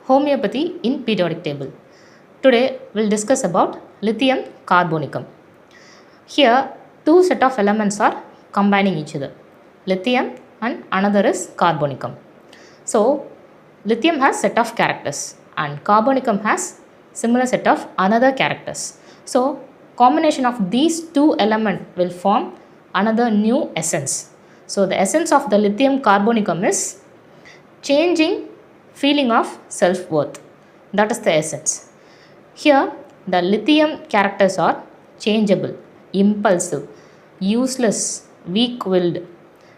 Homeopathy in periodic table. Today we'll discuss about lithium carbonicum. Here two set of elements are combining each other, lithium and another is carbonicum. So lithium has set of characters and carbonicum has similar set of another characters. So combination of these two elements will form another new essence. So the essence of the lithium carbonicum is changing feeling of self-worth. That is the essence. Here the lithium characters are changeable, impulsive, useless, weak-willed,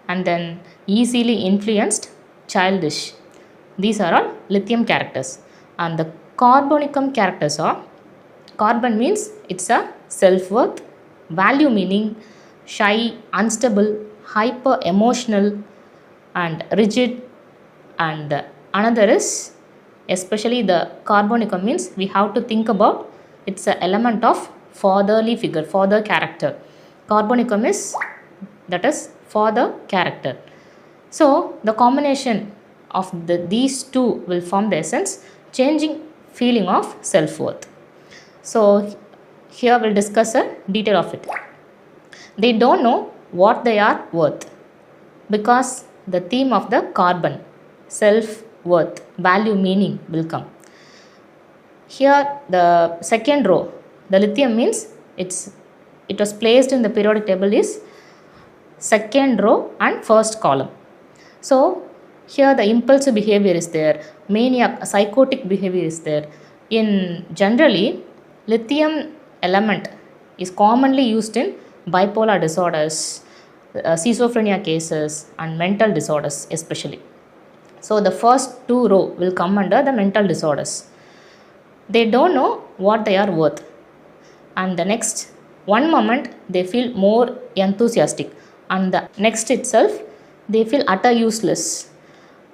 and then easily influenced, childish. These are all lithium characters. And the carbonicum characters are, carbon means it's a self-worth, value meaning shy, unstable, hyper emotional and rigid, and another is especially the carbonicum means we have to think about it's an element of fatherly figure, father character. Carbonicum is, that is father character. So the combination of these two will form the essence changing feeling of self-worth. So here we'll discuss a detail of it. They don't know what they are worth because the theme of the carbon, self-worth, value meaning will come. Here the second row, the lithium means it was placed in the periodic table is second row and first column. So here the impulsive behavior is there, maniac, psychotic behavior is there. In generally, lithium element is commonly used in bipolar disorders, schizophrenia cases and mental disorders especially. So the first two row will come under the mental disorders. They don't know what they are worth, and the next one moment they feel more enthusiastic, and the next itself they feel utter useless,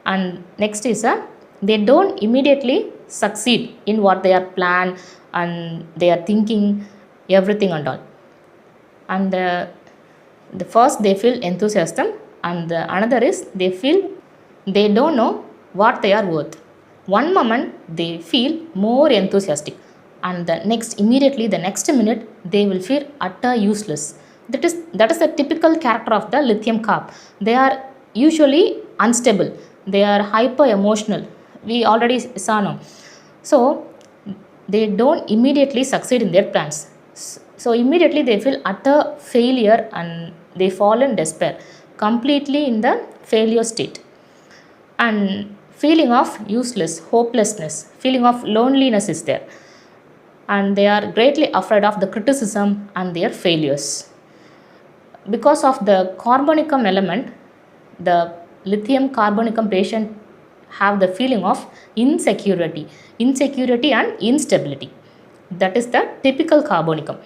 and next is they don't immediately succeed in what they are planned and they are thinking everything and all. And the first they feel enthusiasm, and the another is they don't know what they are worth. One moment they feel more enthusiastic, and the next immediately the next minute they will feel utter useless. That is the typical character of the lithium carb. They are usually unstable, they are hyper emotional, we already saw now. So they don't immediately succeed in their plans. So immediately they feel utter failure and they fall in despair, completely in the failure state. And feeling of useless, hopelessness, feeling of loneliness is there. And they are greatly afraid of the criticism and their failures. Because of the carbonicum element, the lithium carbonicum patient have the feeling of insecurity and instability. That is the typical carbonicum.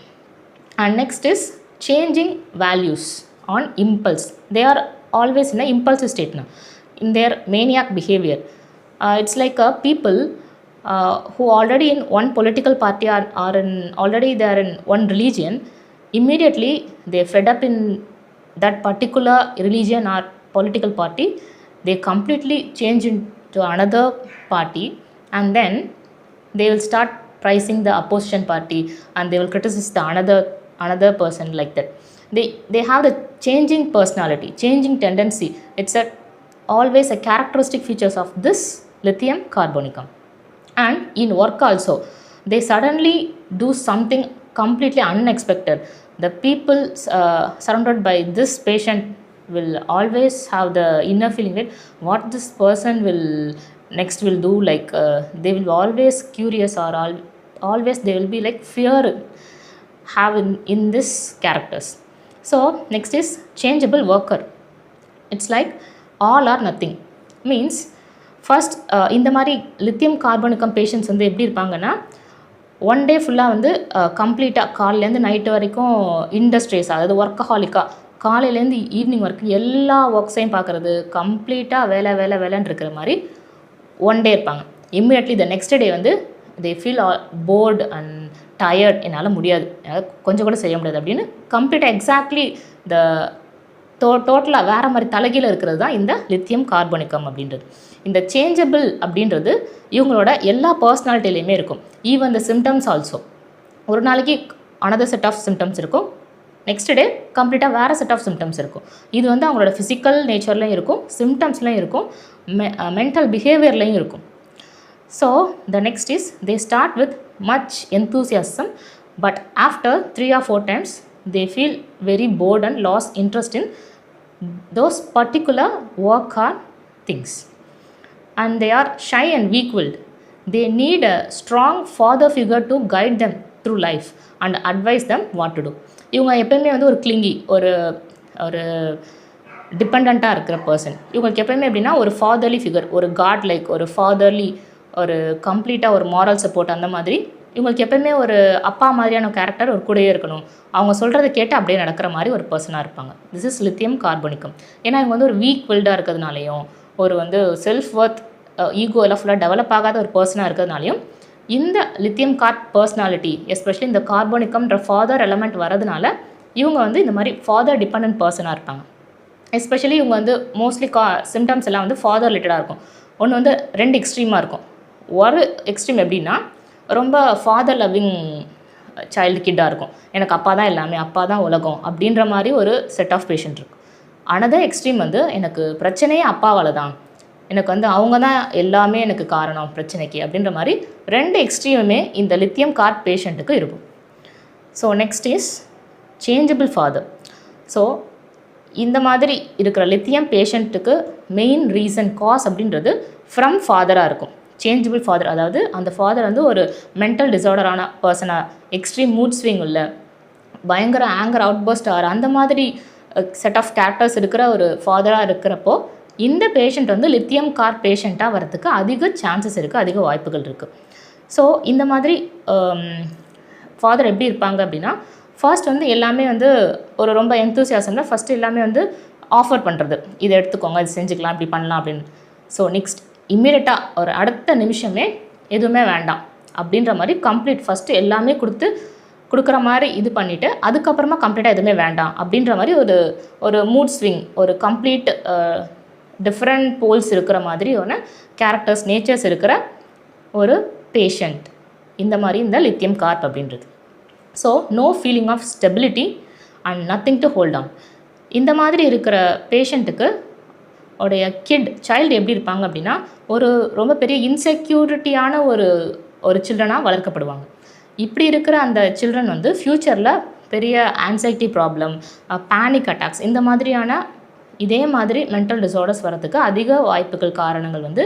And next is changing values on impulse. They are always in an impulsive state now, in their maniac behavior. It's like people who already in one political party or already they are in one religion, immediately they fed up in that particular religion or political party, they completely change into another party, and then they will start praising the opposition party and they will criticize the another person, like that. They have the changing personality, changing tendency. It's always a characteristic features of this lithium carbonicum. And in work also, they suddenly do something completely unexpected. The people surrounded by this patient will always have the inner feeling that what this person will next will do, like they will always curious, or always they will be like fear have in this characters. So next is changeable worker. It's like all or nothing means first இந்த மாதிரி lithium கார்பனிக்கம் patients வந்து எப்படி இருப்பாங்கன்னா, one day ஃபுல்லாக வந்து கம்ப்ளீட்டாக காலையிலேருந்து night வரைக்கும் இண்டஸ்ட்ரீஸ், அதாவது ஒர்க்கஹாலிக்காக காலையிலேருந்து ஈவினிங் வரைக்கும் எல்லா ஒர்க்ஸையும் பார்க்குறது, கம்ப்ளீட்டாக வேலைன்னு இருக்கிற மாதிரி ஒன் டே இருப்பாங்க. இம்மிடியட்லி த நெக்ஸ்ட் டே வந்து they feel board and tired, என்னால் முடியாது, என்னால் கொஞ்சம் கூட செய்ய முடியாது அப்படின்னு கம்ப்ளீட்டாக எக்ஸாக்ட்லி த டோட்டலாக வேறு மாதிரி தலைகீழ இருக்கிறது தான் இந்த லித்தியம் கார்போனிக்கம் அப்படின்றது. இந்த சேஞ்சபிள் அப்படின்றது இவங்களோட எல்லா பர்சனாலிட்டிலையுமே இருக்கும். Even the symptoms also. ஒரு நாளைக்கு அனதர் செட் ஆஃப் சிம்டம்ஸ் இருக்கும், நெக்ஸ்ட் டே கம்ப்ளீட்டாக வேறு செட் ஆஃப் சிம்டம்ஸ் இருக்கும். இது வந்து அவங்களோட ஃபிசிக்கல் நேச்சர்லையும் இருக்கும், சிம்டம்ஸ்லையும் இருக்கும், மென்டல் பிஹேவியர்லையும் இருக்கும். So the next is they start with much enthusiasm, but after 3 or 4 times they feel very bored and lost interest in those particular work or things. And they are shy and weak-willed. They need a strong father figure to guide them through life and advise them what to do. இவங்க எப்போயுமே வந்து ஒரு clingy, ஒரு டிபெண்ட்டாக இருக்கிற person. இவங்களுக்கு எப்போயுமே எப்படின்னா ஒரு ஃபாதர்லி ஃபிகர், ஒரு காட் லைக், ஒரு ஃபாதர்லி, ஒரு கம்ப்ளீட்டாக ஒரு மாரல் சப்போர்ட், அந்த மாதிரி இவங்களுக்கு எப்போயுமே ஒரு அப்பா மாதிரியான கேரக்டர் ஒரு கூடயே இருக்கணும். அவங்க சொல்கிறத கேட்டு அப்படியே நடக்கிற மாதிரி ஒரு பர்சனாக இருப்பாங்க. This is lithium carbonicum. ஏன்னா இவங்க வந்து ஒரு வீக் வில்டாக இருக்கிறதுனாலையும், ஒரு வந்து செல்ஃப் ஒர்த் ஈகோ எல்லாம் ஃபுல்லாக டெவலப் ஆகாத ஒரு பர்சனாக இருக்கிறதுனாலையும், இந்த லித்தியம் கார்ட் பர்சனாலிட்டி, எஸ்பெஷலி இந்த கார்போனிக்கம்ன்ற ஃபாதர் எலமெண்ட் வரதுனால இவங்க வந்து இந்த மாதிரி ஃபாதர் டிபெண்ட் பர்சனாக இருப்பாங்க. எஸ்பெஷலி இவங்க வந்து மோஸ்ட்லி சிம்டம்ஸ் எல்லாம் வந்து ஃபாதர் ரிலேட்டடாக இருக்கும். ஒன்று வந்து 2 எக்ஸ்ட்ரீமாக இருக்கும். ஒரு எக்ஸ்ட்ரீம் எப்படின்னா ரொம்ப ஃபாதர் லவ்விங் சைல்டு கிட்டாக இருக்கும். எனக்கு அப்பா தான் எல்லாமே, அப்பா தான் உலகம் அப்படின்ற மாதிரி ஒரு செட் ஆஃப் பேஷண்ட் இருக்கும். அனதர் எக்ஸ்ட்ரீம் வந்து எனக்கு பிரச்சனையே அப்பாவால் தான், எனக்கு வந்து அவங்க தான் எல்லாமே எனக்கு காரணம் பிரச்சனைக்கு அப்படின்ற மாதிரி 2 எக்ஸ்ட்ரீமுமே இந்த லித்தியம் கார்ட் பேஷண்ட்டுக்கு இருக்கும். So next is changeable father. So இந்த மாதிரி இருக்கிற லித்தியம் பேஷண்ட்டுக்கு மெயின் ரீசன் காஸ் அப்படின்றது ஃப்ரம் ஃபாதராக இருக்கும். சேஞ்சபிள் ஃபாதர், அதாவது அந்த ஃபாதர் வந்து ஒரு மென்டல் டிஸார்டரான பர்சனாக, எக்ஸ்ட்ரீம் மூட் ஸ்விங் உள்ள, பயங்கர ஆங்கர் அவுட்பர்ஸ்ட் ஆகிற அந்த மாதிரி செட் ஆஃப் கேரக்டர்ஸ் இருக்கிற ஒரு ஃபாதராக இருக்கிறப்போ இந்த பேஷண்ட் வந்து லித்தியம் கார்ட் பேஷண்ட்டாக வரதுக்கு அதிக சான்சஸ் இருக்குது, அதிக வாய்ப்புகள் இருக்குது. ஸோ இந்த மாதிரி ஃபாதர் எப்படி இருப்பாங்க அப்படின்னா, ஃபர்ஸ்ட் வந்து எல்லாமே வந்து ஒரு ரொம்ப எந்தூசியாசமில் ஃபஸ்ட்டு எல்லாமே வந்து ஆஃபர் பண்ணுறது, இதை எடுத்துக்கோங்க, இது செஞ்சுக்கலாம், இப்படி பண்ணலாம் அப்படின்னு. ஸோ நெக்ஸ்ட் இம்மீடியட்டாக ஒரு அடுத்த நிமிஷமே எதுவுமே வேண்டாம் அப்படின்ற மாதிரி கம்ப்ளீட் ஃபஸ்ட்டு எல்லாமே கொடுக்குற மாதிரி இது பண்ணிவிட்டு அதுக்கப்புறமா கம்ப்ளீட்டாக எதுவுமே வேண்டாம் அப்படின்ற மாதிரி ஒரு மூட் ஸ்விங், ஒரு கம்ப்ளீட் டிஃப்ரெண்ட் போல்ஸ் இருக்கிற மாதிரி ஒன்று கேரக்டர்ஸ், நேச்சர்ஸ் இருக்கிற ஒரு பேஷண்ட். இந்த மாதிரி இந்த லித்தியம் கார்ப் அப்படின்றது. So no feeling of stability and nothing to hold on. இந்த மாதிரி இருக்கிற பேஷண்ட்டுக்கு உடைய சைல்டு எப்படி இருப்பாங்க அப்படின்னா, ஒரு ரொம்ப பெரிய இன்செக்யூரிட்டியான ஒரு சில்ட்ரனாக வளர்க்கப்படுவாங்க. இப்படி இருக்கிற அந்த சில்ட்ரன் வந்து ஃப்யூச்சரில் பெரிய ஆன்சைட்டி ப்ராப்ளம், பேனிக் அட்டாக்ஸ், இந்த மாதிரியான இதே மாதிரி மென்டல் டிஸார்டர்ஸ் வரதுக்கு அதிக வாய்ப்புகள், காரணங்கள் வந்து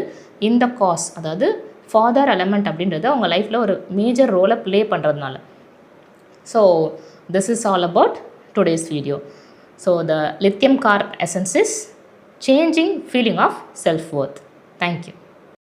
இந்த காஸ், அதாவது ஃபாதர் எலமெண்ட் அப்படின்றது அவங்க லைஃப்பில் ஒரு மேஜர் ரோலை ப்ளே பண்ணுறதுனால. So this is all about today's video. So the lithium carb essence is changing feeling of self-worth. Thank you.